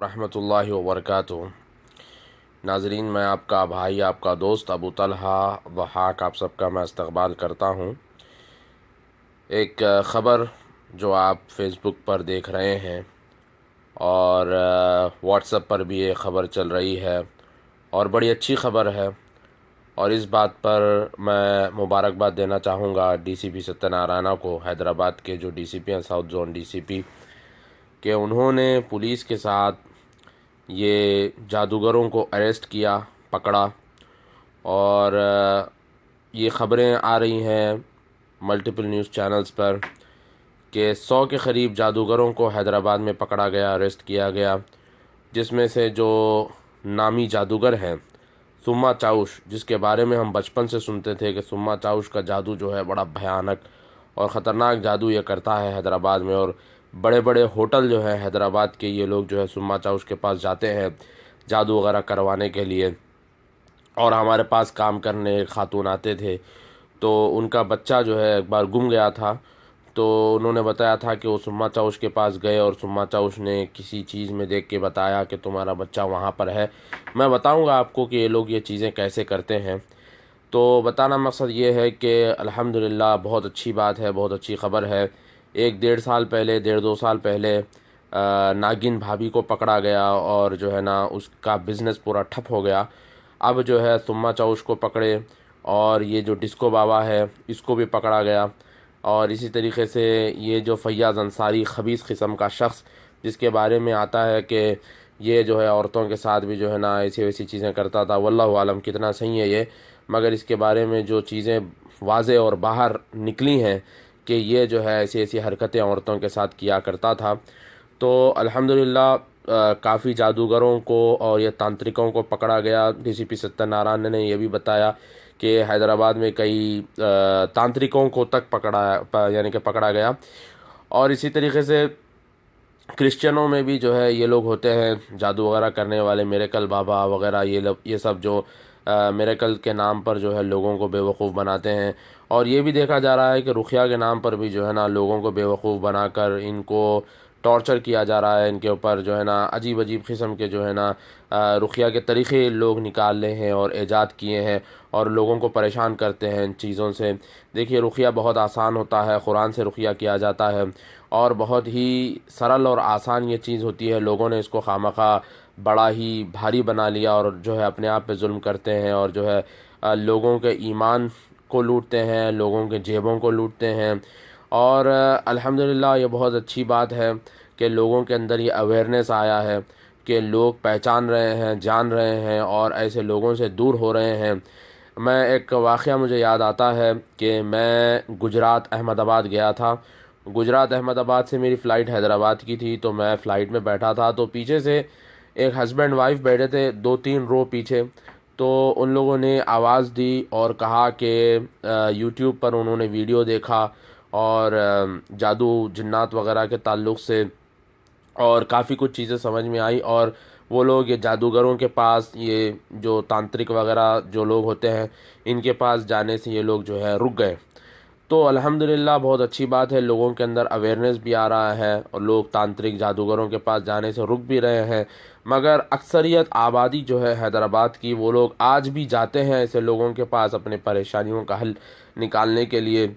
رحمۃ اللہ وبرکاتہ۔ ناظرین، میں آپ کا بھائی، آپ کا دوست ابو طلحہ ضحاک، آپ سب کا میں استقبال کرتا ہوں۔ ایک خبر جو آپ فیس بک پر دیکھ رہے ہیں اور واٹس ایپ پر بھی یہ خبر چل رہی ہے اور بڑی اچھی خبر ہے، اور اس بات پر میں مبارکباد دینا چاہوں گا ڈی سی پی ستیہ نارائنا کو، حیدرآباد کے جو ڈی سی پی ہیں، ساؤتھ زون ڈی سی پی، کہ انہوں نے پولیس کے ساتھ یہ جادوگروں کو اریسٹ کیا، پکڑا، اور یہ خبریں آ رہی ہیں ملٹیپل نیوز چینلز پر کہ 100 کے قریب جادوگروں کو حیدرآباد میں پکڑا گیا، اریسٹ کیا گیا، جس میں سے جو نامی جادوگر ہیں سما چاؤش، جس کے بارے میں ہم بچپن سے سنتے تھے کہ سما چاؤش کا جادو جو ہے بڑا بھیانک اور خطرناک جادو یہ کرتا ہے حیدرآباد میں، اور بڑے بڑے ہوٹل جو ہیں حیدرآباد کے، یہ لوگ جو ہے سما چاؤش کے پاس جاتے ہیں جادو وغیرہ کروانے کے لیے، اور ہمارے پاس کام کرنے ایک خاتون آتے تھے، تو ان کا بچہ جو ہے ایک بار گم گیا تھا، تو انہوں نے بتایا تھا کہ وہ سما چاؤش کے پاس گئے اور سما چاؤش نے کسی چیز میں دیکھ کے بتایا کہ تمہارا بچہ وہاں پر ہے۔ میں بتاؤں گا آپ کو کہ یہ لوگ یہ چیزیں کیسے کرتے ہیں۔ تو بتانا مقصد یہ ہے کہ الحمدللہ بہت اچھی بات ہے، بہت اچھی خبر ہے۔ ایک 1.5 سال پہلے ناگن بھابھی کو پکڑا گیا اور جو ہے نا اس کا بزنس پورا ٹھپ ہو گیا۔ اب جو ہے سما چاؤش کو پکڑے، اور یہ جو ڈسکو بابا ہے اس کو بھی پکڑا گیا، اور اسی طریقے سے یہ جو فیاض انصاری خبیث قسم کا شخص، جس کے بارے میں آتا ہے کہ یہ جو ہے عورتوں کے ساتھ بھی جو ہے نا ایسی ویسی چیزیں کرتا تھا، واللہ عالم کتنا صحیح ہے یہ، مگر اس کے بارے میں جو چیزیں واضح اور باہر نکلی ہیں کہ یہ جو ہے ایسی ایسی حرکتیں عورتوں کے ساتھ کیا کرتا تھا، تو الحمدللہ کافی جادوگروں کو اور یہ تانترکوں کو پکڑا گیا۔ ڈی سی پی ستیہ نارائنا نے یہ بھی بتایا کہ حیدرآباد میں کئی تانترکوں کو تک یعنی کہ پکڑا گیا، اور اسی طریقے سے کرسچنوں میں بھی جو ہے یہ لوگ ہوتے ہیں جادو وغیرہ کرنے والے، میریکل بابا وغیرہ، یہ سب جو میریکل کے نام پر جو ہے لوگوں کو بیوقوف بناتے ہیں، اور یہ بھی دیکھا جا رہا ہے کہ رقیہ کے نام پر بھی جو ہے نا لوگوں کو بیوقوف بنا کر ان کو ٹارچر کیا جا رہا ہے، ان کے اوپر جو ہے نا عجیب عجیب قسم کے جو ہے نا رقیہ کے طریقے لوگ نکال لے ہیں اور ایجاد کیے ہیں، اور لوگوں کو پریشان کرتے ہیں ان چیزوں سے۔ دیکھیے، رقیہ بہت آسان ہوتا ہے، قرآن سے رقیہ کیا جاتا ہے، اور بہت ہی سرل اور آسان یہ چیز ہوتی ہے، لوگوں نے اس کو خواہ بڑا ہی بھاری بنا لیا اور جو ہے اپنے آپ پہ ظلم کرتے ہیں، اور جو ہے لوگوں کے ایمان کو لوٹتے ہیں، لوگوں کے جیبوں کو لوٹتے ہیں، اور الحمدللہ یہ بہت اچھی بات ہے کہ لوگوں کے اندر یہ اویئرنیس آیا ہے کہ لوگ پہچان رہے ہیں، جان رہے ہیں، اور ایسے لوگوں سے دور ہو رہے ہیں۔ میں ایک واقعہ مجھے یاد آتا ہے کہ میں گجرات احمد آباد گیا تھا۔ گجرات احمد آباد سے میری فلائٹ حیدرآباد کی تھی، تو میں فلائٹ میں بیٹھا تھا، تو پیچھے سے ایک ہسبینڈ وائف بیٹھے تھے 2-3 رو پیچھے، تو ان لوگوں نے آواز دی اور کہا کہ یوٹیوب پر انہوں نے ویڈیو دیکھا، اور جادو جنات وغیرہ کے تعلق سے، اور کافی کچھ چیزیں سمجھ میں آئی، اور وہ لوگ یہ جادوگروں کے پاس، یہ جو تانترک وغیرہ جو لوگ ہوتے ہیں ان کے پاس جانے سے یہ لوگ جو ہے رک گئے۔ تو الحمدللہ بہت اچھی بات ہے، لوگوں کے اندر اویئرنیس بھی آ رہا ہے، اور لوگ تانترک جادوگروں کے پاس جانے سے رک بھی رہے ہیں، مگر اکثریت آبادی جو ہے حیدرآباد کی، وہ لوگ آج بھی جاتے ہیں ایسے لوگوں کے پاس اپنے پریشانیوں کا حل نکالنے کے لیے،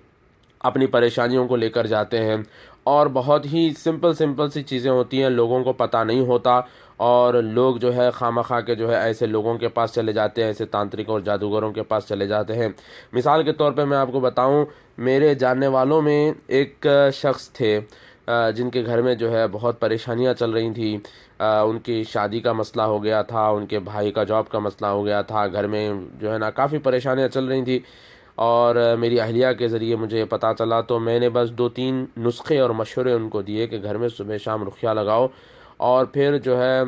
اپنی پریشانیوں کو لے کر جاتے ہیں، اور بہت ہی سمپل سی چیزیں ہوتی ہیں، لوگوں کو پتہ نہیں ہوتا، اور لوگ جو ہے خواہ کے جو ہے ایسے لوگوں کے پاس چلے جاتے ہیں، ایسے تانترک اور جادوگروں کے پاس چلے جاتے ہیں۔ مثال کے طور پہ میں آپ کو بتاؤں، میرے جاننے والوں میں ایک شخص تھے جن کے گھر میں جو ہے بہت پریشانیاں چل رہی تھیں، ان کی شادی کا مسئلہ ہو گیا تھا، ان کے بھائی کا جاب کا مسئلہ ہو گیا تھا، گھر میں جو ہے نا کافی پریشانیاں چل رہی تھیں، اور میری اہلیہ کے ذریعے مجھے یہ پتہ چلا، تو میں نے بس 2-3 نسخے اور مشورے ان کو دیے کہ گھر میں صبح شام رقیہ لگاؤ، اور پھر جو ہے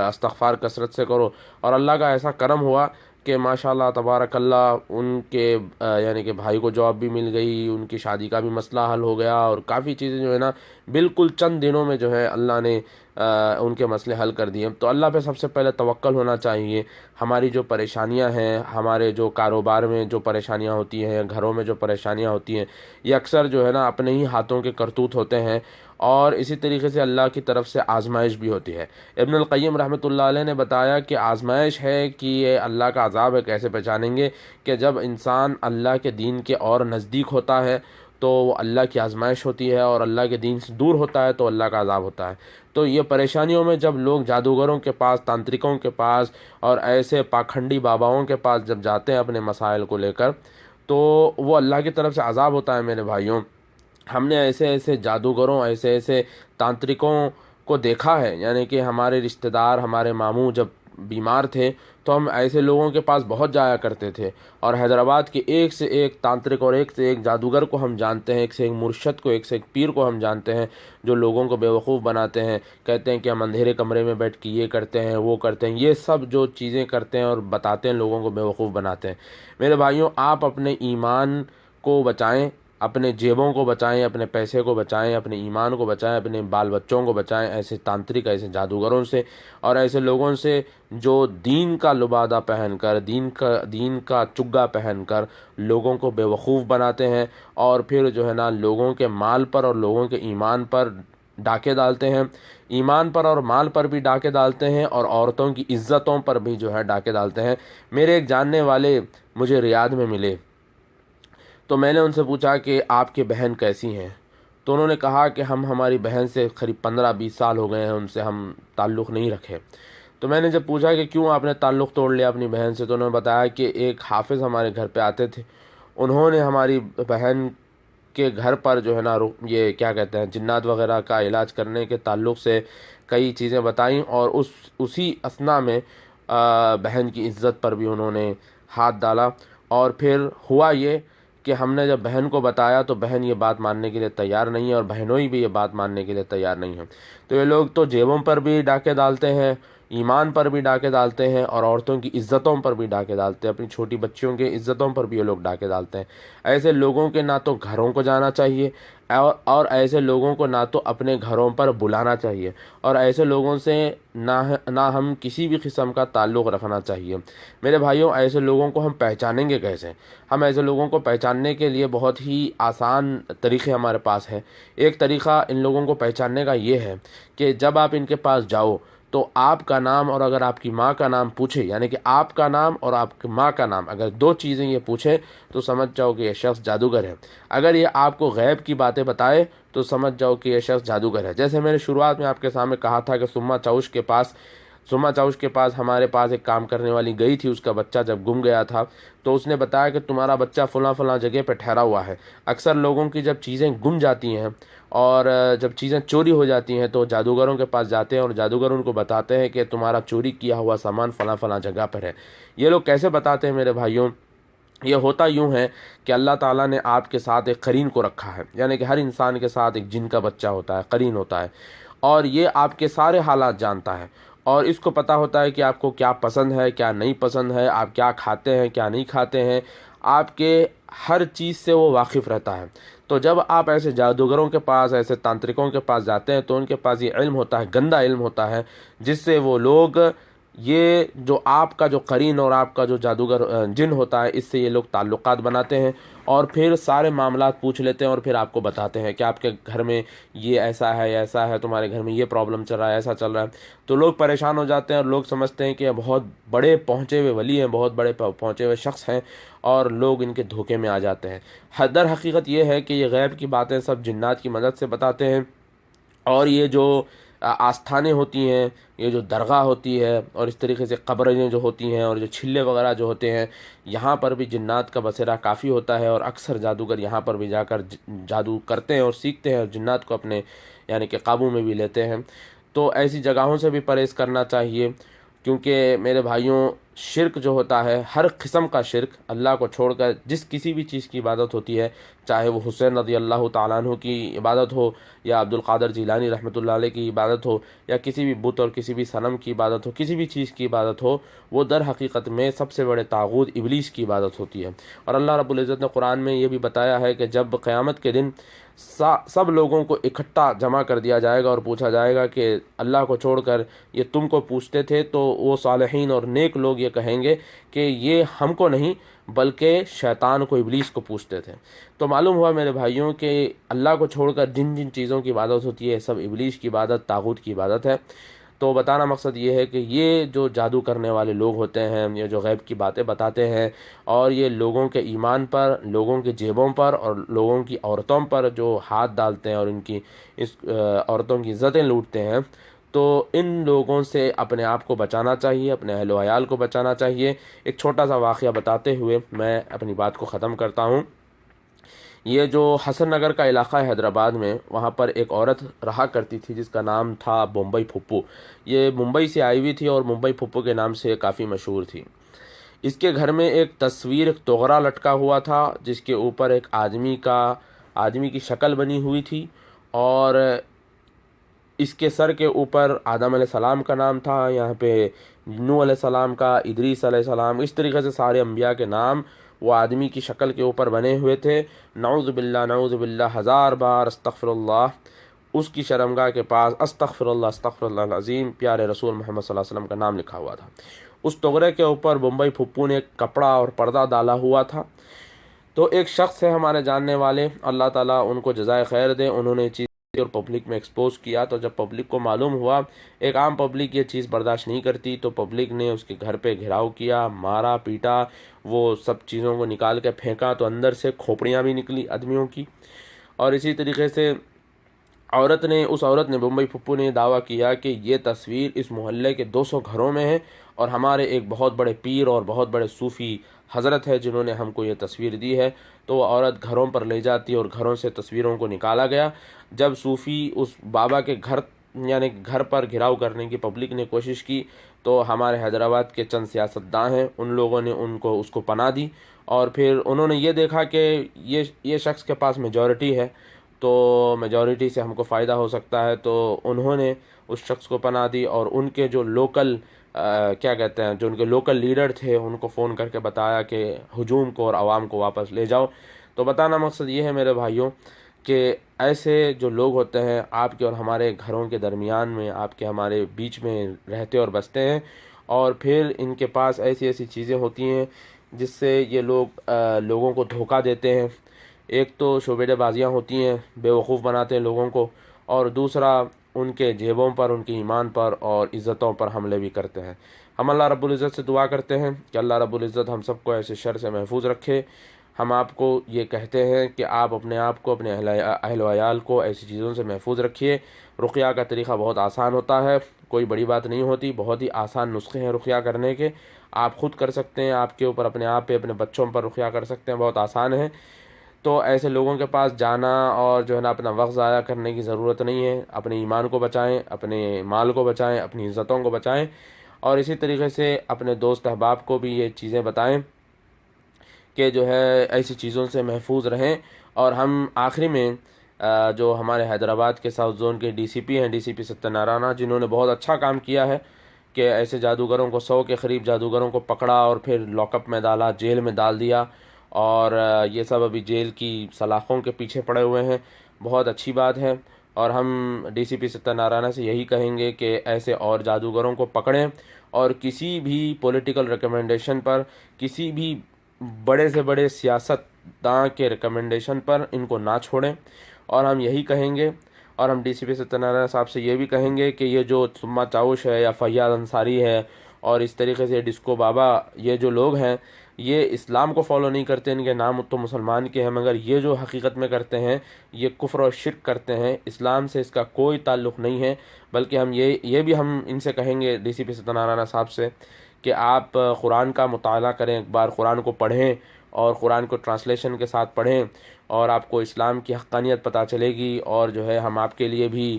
استغفار کثرت سے کرو، اور اللہ کا ایسا کرم ہوا کہ ماشاءاللہ تبارک اللہ ان کے یعنی کہ بھائی کو جاب بھی مل گئی، ان کی شادی کا بھی مسئلہ حل ہو گیا، اور کافی چیزیں جو ہے نا بالکل چند دنوں میں جو ہے اللہ نے ان کے مسئلے حل کر دیے۔ تو اللہ پہ سب سے پہلے توکل ہونا چاہیے۔ ہماری جو پریشانیاں ہیں، ہمارے جو کاروبار میں جو پریشانیاں ہوتی ہیں، گھروں میں جو پریشانیاں ہوتی ہیں، یہ اکثر جو ہے نا اپنے ہی ہاتھوں کے کرتوت ہوتے ہیں، اور اسی طریقے سے اللہ کی طرف سے آزمائش بھی ہوتی ہے۔ ابن القیم رحمۃ اللہ علیہ نے بتایا کہ آزمائش ہے کہ یہ اللہ کا عذاب ہے، کیسے پہچانیں گے کہ جب انسان اللہ کے دین کے اور نزدیک ہوتا ہے تو وہ اللہ کی آزمائش ہوتی ہے، اور اللہ کے دین سے دور ہوتا ہے تو اللہ کا عذاب ہوتا ہے۔ تو یہ پریشانیوں میں جب لوگ جادوگروں کے پاس، تانترکوں کے پاس اور ایسے پاکھنڈی باباؤں کے پاس جب جاتے ہیں اپنے مسائل کو لے کر، تو وہ اللہ کی طرف سے عذاب ہوتا ہے۔ میرے بھائیوں، ہم نے ایسے ایسے جادوگروں، ایسے ایسے تانترکوں کو دیکھا ہے، یعنی کہ ہمارے رشتہ دار، ہمارے ماموں جب بیمار تھے تو ہم ایسے لوگوں کے پاس بہت جایا کرتے تھے، اور حیدرآباد کے ایک سے ایک تانترک اور ایک سے ایک جادوگر کو ہم جانتے ہیں، ایک سے ایک مرشد کو، ایک سے ایک پیر کو ہم جانتے ہیں، جو لوگوں کو بیوقوف بناتے ہیں، کہتے ہیں کہ ہم اندھیرے کمرے میں بیٹھ کے یہ کرتے ہیں، وہ کرتے ہیں، یہ سب جو چیزیں کرتے ہیں اور بتاتے ہیں لوگوں کو بیوقوف بناتے ہیں۔ میرے بھائیوں، آپ اپنے ایمان کو بچائیں، اپنے جیبوں کو بچائیں، اپنے پیسے کو بچائیں، اپنے ایمان کو بچائیں، اپنے بال بچوں کو بچائیں ایسے تانترک، ایسے جادوگروں سے، اور ایسے لوگوں سے جو دین کا لبادہ پہن کر، دین کا چگا پہن کر لوگوں کو بیوقوف بناتے ہیں، اور پھر جو ہے نا لوگوں کے مال پر اور لوگوں کے ایمان پر ڈاکے ڈالتے ہیں، ایمان پر اور مال پر بھی ڈاکے ڈالتے ہیں، اور عورتوں کی عزتوں پر بھی جو ہے ڈاکے ڈالتے ہیں۔ میرے ایک جاننے والے مجھے ریاض میں ملے، تو میں نے ان سے پوچھا کہ آپ کی بہن کیسی ہیں؟ تو انہوں نے کہا کہ ہماری بہن سے قریب 15-20 سال ہو گئے ہیں، ان سے ہم تعلق نہیں رکھے۔ تو میں نے جب پوچھا کہ کیوں آپ نے تعلق توڑ لیا اپنی بہن سے، تو انہوں نے بتایا کہ ایک حافظ ہمارے گھر پہ آتے تھے، انہوں نے ہماری بہن کے گھر پر جو ہے نا یہ کیا کہتے ہیں جنات وغیرہ کا علاج کرنے کے تعلق سے کئی چیزیں بتائیں، اور اسی اثنا میں بہن کی عزت پر بھی انہوں نے ہاتھ ڈالا۔ اور پھر ہوا یہ کہ ہم نے جب بہن کو بتایا تو بہن یہ بات ماننے کے لیے تیار نہیں ہے، اور بہنوئی بھی یہ بات ماننے کے لیے تیار نہیں ہے۔ تو یہ لوگ تو جیبوں پر بھی ڈاکے ڈالتے ہیں، ایمان پر بھی ڈاکے ڈالتے ہیں، اور عورتوں کی عزتوں پر بھی ڈاکے ڈالتے ہیں، اپنی چھوٹی بچیوں کی عزتوں پر بھی یہ لوگ ڈاکے ڈالتے ہیں۔ ایسے لوگوں کے نہ تو گھروں کو جانا چاہیے، اور ایسے لوگوں کو نہ تو اپنے گھروں پر بلانا چاہیے، اور ایسے لوگوں سے نہ ہم کسی بھی قسم کا تعلق رکھنا چاہیے۔ میرے بھائیوں، ایسے لوگوں کو ہم پہچانیں گے کیسے؟ ہم ایسے لوگوں کو پہچاننے کے لیے بہت ہی آسان طریقے ہمارے پاس ہے۔ ایک طریقہ ان لوگوں کو پہچاننے کا یہ ہے کہ جب آپ ان کے پاس جاؤ تو آپ کا نام اور اگر آپ کی ماں کا نام پوچھے، یعنی کہ آپ کا نام اور آپ کی ماں کا نام، اگر دو چیزیں یہ پوچھے تو سمجھ جاؤ کہ یہ شخص جادوگر ہے۔ اگر یہ آپ کو غیب کی باتیں بتائے تو سمجھ جاؤ کہ یہ شخص جادوگر ہے۔ جیسے میں نے شروعات میں آپ کے سامنے کہا تھا کہ سما چاوش کے پاس ہمارے پاس ایک کام کرنے والی گئی تھی، اس کا بچہ جب گم گیا تھا تو اس نے بتایا کہ تمہارا بچہ فلاں فلاں جگہ پہ ٹھہرا ہوا ہے۔ اکثر لوگوں کی جب چیزیں گم جاتی ہیں اور جب چیزیں چوری ہو جاتی ہیں تو جادوگروں کے پاس جاتے ہیں، اور جادوگر ان کو بتاتے ہیں کہ تمہارا چوری کیا ہوا سامان فلاں فلاں جگہ پر ہے۔ یہ لوگ کیسے بتاتے ہیں میرے بھائیوں؟ یہ ہوتا یوں ہے کہ اللہ تعالیٰ نے آپ کے ساتھ ایک قرین کو رکھا ہے، یعنی کہ ہر انسان کے ساتھ ایک جن کا بچہ ہوتا ہے، قرین ہوتا ہے، اور یہ آپ کے سارے حالات جانتا ہے، اور اس کو پتہ ہوتا ہے کہ آپ کو کیا پسند ہے، کیا نہیں پسند ہے، آپ کیا کھاتے ہیں، کیا نہیں کھاتے ہیں، آپ کے ہر چیز سے وہ واقف رہتا ہے۔ تو جب آپ ایسے جادوگروں کے پاس، ایسے تانترکوں کے پاس جاتے ہیں تو ان کے پاس یہ علم ہوتا ہے، گندا علم ہوتا ہے، جس سے وہ لوگ یہ جو آپ کا جو قرین اور آپ کا جو جادوگر جن ہوتا ہے، اس سے یہ لوگ تعلقات بناتے ہیں، اور پھر سارے معاملات پوچھ لیتے ہیں، اور پھر آپ کو بتاتے ہیں کہ آپ کے گھر میں یہ ایسا ہے، ایسا ہے، تمہارے گھر میں یہ پرابلم چل رہا ہے، ایسا چل رہا ہے۔ تو لوگ پریشان ہو جاتے ہیں، اور لوگ سمجھتے ہیں کہ یہ بہت بڑے پہنچے ہوئے ولی ہیں، بہت بڑے پہنچے ہوئے شخص ہیں، اور لوگ ان کے دھوکے میں آ جاتے ہیں۔ در حقیقت یہ ہے کہ یہ غیب کی باتیں سب جنات کی مدد سے بتاتے ہیں، اور یہ جو آستھانیں ہوتی ہیں، یہ جو درگاہ ہوتی ہے، اور اس طریقے سے قبریں جو ہوتی ہیں، اور جو چھلے وغیرہ جو ہوتے ہیں، یہاں پر بھی جنات کا بسیرا کافی ہوتا ہے، اور اکثر جادوگر یہاں پر بھی جا کر جادو کرتے ہیں اور سیکھتے ہیں، اور جنات کو اپنے یعنی کہ قابو میں بھی لیتے ہیں۔ تو ایسی جگہوں سے بھی پرہیز کرنا چاہیے، کیونکہ میرے بھائیوں شرک جو ہوتا ہے، ہر قسم کا شرک، اللہ کو چھوڑ کر جس کسی بھی چیز کی عبادت ہوتی ہے، چاہے وہ حسین رضی اللہ تعالیٰ عنہ کی عبادت ہو، یا عبد القادر جیلانی رحمۃ اللہ علیہ کی عبادت ہو، یا کسی بھی بت اور کسی بھی صنم کی عبادت ہو، کسی بھی چیز کی عبادت ہو، وہ در حقیقت میں سب سے بڑے طاغوت ابلیس کی عبادت ہوتی ہے۔ اور اللہ رب العزت نے قرآن میں یہ بھی بتایا ہے کہ جب قیامت کے دن سب لوگوں کو اکٹھا جمع کر دیا جائے گا اور پوچھا جائے گا کہ اللہ کو چھوڑ کر یہ تم کو پوچھتے تھے، تو وہ صالحین اور نیک لوگ یہ کہیں گے کہ یہ ہم کو نہیں بلکہ شیطان کو، ابلیس کو پوچھتے تھے۔ تو معلوم ہوا میرے بھائیوں کہ اللہ کو چھوڑ کر جن جن چیزوں کی عبادت ہوتی ہے، سب ابلیس کی عبادت، طاغوت کی عبادت ہے۔ تو بتانا مقصد یہ ہے کہ یہ جو جادو کرنے والے لوگ ہوتے ہیں، یہ جو غیب کی باتیں بتاتے ہیں، اور یہ لوگوں کے ایمان پر، لوگوں کی جیبوں پر اور لوگوں کی عورتوں پر جو ہاتھ ڈالتے ہیں اور ان کی عورتوں کی عزتیں لوٹتے ہیں، تو ان لوگوں سے اپنے آپ کو بچانا چاہیے، اپنے اہل و عیال کو بچانا چاہیے۔ ایک چھوٹا سا واقعہ بتاتے ہوئے میں اپنی بات کو ختم کرتا ہوں۔ یہ جو حسن نگر کا علاقہ ہے حیدرآباد میں، وہاں پر ایک عورت رہا کرتی تھی جس کا نام تھا بمبئی پھپھو۔ یہ ممبئی سے آئی ہوئی تھی اور ممبئی پھپھو کے نام سے کافی مشہور تھی۔ اس کے گھر میں ایک تصویر، ایک توغرا لٹکا ہوا تھا جس کے اوپر ایک آدمی کی شکل بنی ہوئی تھی، اور اس کے سر کے اوپر آدم علیہ السلام کا نام تھا، یہاں پہ نوح علیہ السلام کا، ادریس علیہ السلام، اس طریقے سے سارے انبیاء کے نام وہ آدمی کی شکل کے اوپر بنے ہوئے تھے۔ نعوذ باللہ نعوذ باللہ، ہزار بار استغفر اللہ۔ اس کی شرمگاہ کے پاس استغفر اللہ العظیم، پیارے رسول محمد صلی اللہ علیہ وسلم کا نام لکھا ہوا تھا۔ اس توغرے کے اوپر بمبئی پھپھو نے ایک کپڑا اور پردہ ڈالا ہوا تھا۔ تو ایک شخص ہے ہمارے جاننے والے، اللہ تعالیٰ ان کو جزائے خیر دے، انہوں نے چیز اور پبلک میں ایکسپوز کیا۔ تو جب پبلک کو معلوم ہوا، ایک عام پبلک یہ چیز برداشت نہیں کرتی، تو پبلک نے اس کے گھر پہ گھیراؤ کیا، مارا پیٹا، وہ سب چیزوں کو نکال کے پھینکا، تو اندر سے کھوپڑیاں بھی نکلی آدمیوں کی۔ اور اسی طریقے سے اس عورت نے بمبئی پھپھو نے دعویٰ کیا کہ یہ تصویر اس محلے کے 200 گھروں میں ہے، اور ہمارے ایک بہت بڑے پیر اور بہت بڑے صوفی حضرت ہے جنہوں نے ہم کو یہ تصویر دی ہے۔ تو وہ عورت گھروں پر لے جاتی اور گھروں سے تصویروں کو نکالا گیا۔ جب صوفی اس بابا کے گھر پر گھراؤ کرنے کی پبلک نے کوشش کی، تو ہمارے حیدرآباد کے چند سیاستداں ہیں، ان لوگوں نے اس کو پناہ دی، اور پھر انہوں نے یہ دیکھا کہ یہ شخص کے پاس میجورٹی ہے، تو میجورٹی سے ہم کو فائدہ ہو سکتا ہے، تو انہوں نے اس شخص کو پناہ دی، اور ان کے جو لوکل جو ان کے لوکل لیڈر تھے، ان کو فون کر کے بتایا کہ ہجوم کو اور عوام کو واپس لے جاؤ۔ تو بتانا مقصد یہ ہے میرے بھائیوں کہ ایسے جو لوگ ہوتے ہیں آپ کے اور ہمارے گھروں کے درمیان میں، آپ کے ہمارے بیچ میں رہتے اور بستے ہیں، اور پھر ان کے پاس ایسی چیزیں ہوتی ہیں جس سے یہ لوگوں کو دھوکہ دیتے ہیں۔ ایک تو شعبدہ بازیاں ہوتی ہیں، بے وقوف بناتے ہیں لوگوں کو، اور دوسرا ان کے جیبوں پر، ان کے ایمان پر اور عزتوں پر حملے بھی کرتے ہیں۔ ہم اللہ رب العزت سے دعا کرتے ہیں کہ اللہ رب العزت ہم سب کو ایسے شر سے محفوظ رکھے۔ ہم آپ کو یہ کہتے ہیں کہ آپ اپنے آپ کو، اپنے اہل و عیال کو ایسی چیزوں سے محفوظ رکھیے۔ رقیہ کا طریقہ بہت آسان ہوتا ہے، کوئی بڑی بات نہیں ہوتی، بہت ہی آسان نسخے ہیں رقیہ کرنے کے، آپ خود کر سکتے ہیں، آپ کے اوپر، اپنے آپ پہ، اپنے بچوں پر رقیہ کر سکتے ہیں، بہت آسان ہے۔ تو ایسے لوگوں کے پاس جانا اور جو ہے نا اپنا وقت ضائع کرنے کی ضرورت نہیں ہے۔ اپنے ایمان کو بچائیں، اپنے مال کو بچائیں، اپنی عزتوں کو بچائیں، اور اسی طریقے سے اپنے دوست احباب کو بھی یہ چیزیں بتائیں کہ جو ہے ایسی چیزوں سے محفوظ رہیں۔ اور ہم آخری میں جو ہمارے حیدرآباد کے ساؤتھ زون کے ڈی سی پی ہیں، ڈی سی پی ستیہ نارائنا، جنہوں نے بہت اچھا کام کیا ہے کہ ایسے جادوگروں کو، 100 کے قریب جادوگروں کو پکڑا اور پھر لاک اپ میں ڈالا، جیل میں ڈال دیا، اور یہ سب ابھی جیل کی سلاخوں کے پیچھے پڑے ہوئے ہیں۔ بہت اچھی بات ہے، اور ہم ڈی سی پی ستیہ نارائنا سے یہی کہیں گے کہ ایسے اور جادوگروں کو پکڑیں، اور کسی بھی پولیٹیکل ریکمنڈیشن پر، کسی بھی بڑے سے بڑے سیاستداں کے ریکمنڈیشن پر ان کو نہ چھوڑیں۔ اور ہم یہی کہیں گے، اور ہم ڈی سی پی ستیہ نارائنا صاحب سے یہ بھی کہیں گے کہ یہ جو سما چاوش ہے یا فیاض انصاری ہے اور اس طریقے سے ڈسکو بابا، یہ جو لوگ ہیں، یہ اسلام کو فالو نہیں کرتے، ان کے نام تو مسلمان کے ہیں، مگر یہ جو حقیقت میں کرتے ہیں یہ کفر و شرک کرتے ہیں، اسلام سے اس کا کوئی تعلق نہیں ہے۔ بلکہ ہم یہ بھی ہم ان سے کہیں گے، ڈی سی پی ستیہ نارائنا صاحب سے، کہ آپ قرآن کا مطالعہ کریں، ایک بار قرآن کو پڑھیں، اور قرآن کو ٹرانسلیشن کے ساتھ پڑھیں، اور آپ کو اسلام کی حقانیت پتہ چلے گی، اور جو ہے ہم آپ کے لیے بھی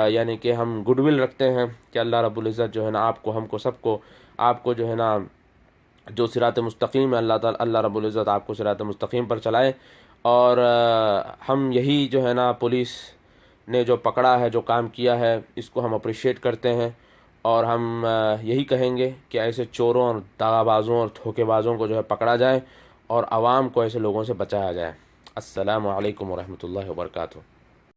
یعنی کہ ہم گڈ ول رکھتے ہیں کہ اللہ رب العزت جو ہے نا آپ کو، ہم کو، سب کو، آپ کو جو ہے نا جو صراط مستقیم ہے، اللہ رب العزت آپ کو صراط مستقیم پر چلائے۔ اور ہم یہی جو ہے نا پولیس نے جو پکڑا ہے، جو کام کیا ہے، اس کو ہم اپریشیٹ کرتے ہیں، اور ہم یہی کہیں گے کہ ایسے چوروں اور دغا بازوں اور دھوکے بازوں کو جو ہے پکڑا جائے، اور عوام کو ایسے لوگوں سے بچایا جائے۔ السلام علیکم ورحمۃ اللہ وبرکاتہ۔